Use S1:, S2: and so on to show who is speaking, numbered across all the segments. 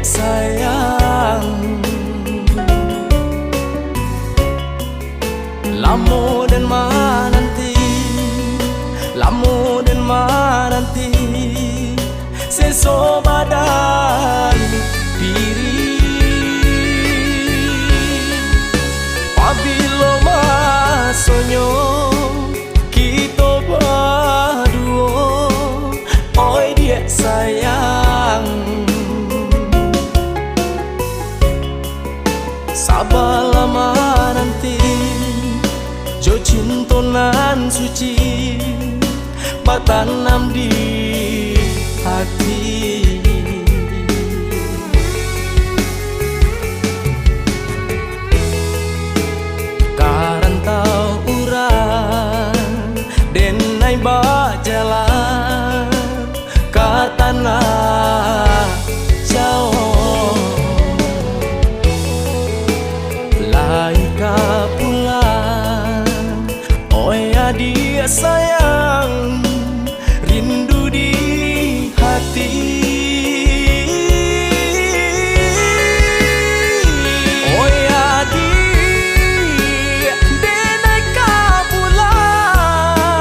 S1: sayang, lamo dan mananti, lamo dan mananti, seso badan diri. Pabilo masonyo kita berdua, oi dia sayang, sabar lama nanti, jo cinta nan suci batanam di hati. Karantau urang denai bajalan ke tanah jauh, laika pulang, oh ya dia sayang, rindu di hati. Oh ya dia denai ka pulang,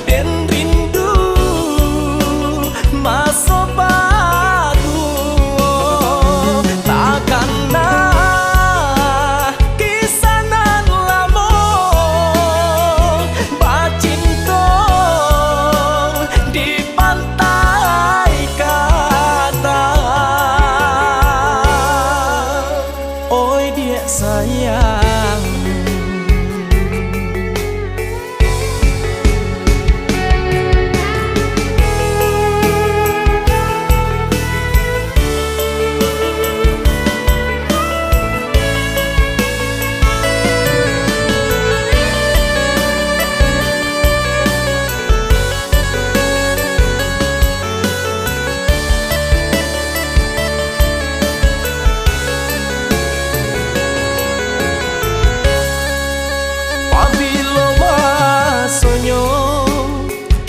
S1: den rindu masa baru, takkan sayang.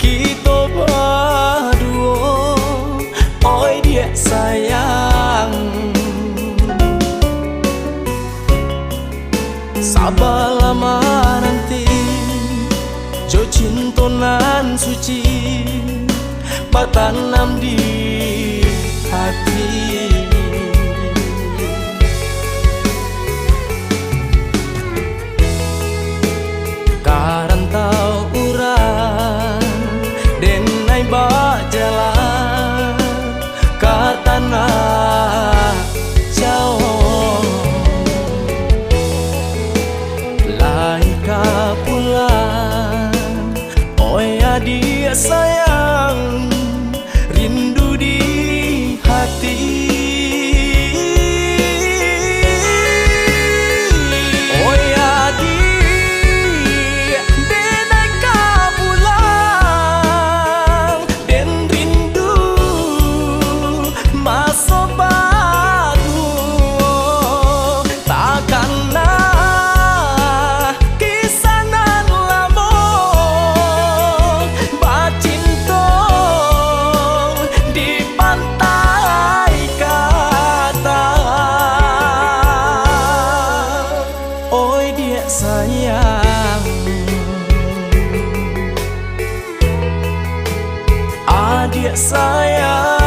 S1: Kita berdua, oi dia sayang, sabar lama nanti, jo cinta nan suci batanam di hati. Karantau urang denai bajalan ke tanah jauh, laika pulang, oh ya dia sayang, rindu di hati. Sayang, adik sayang.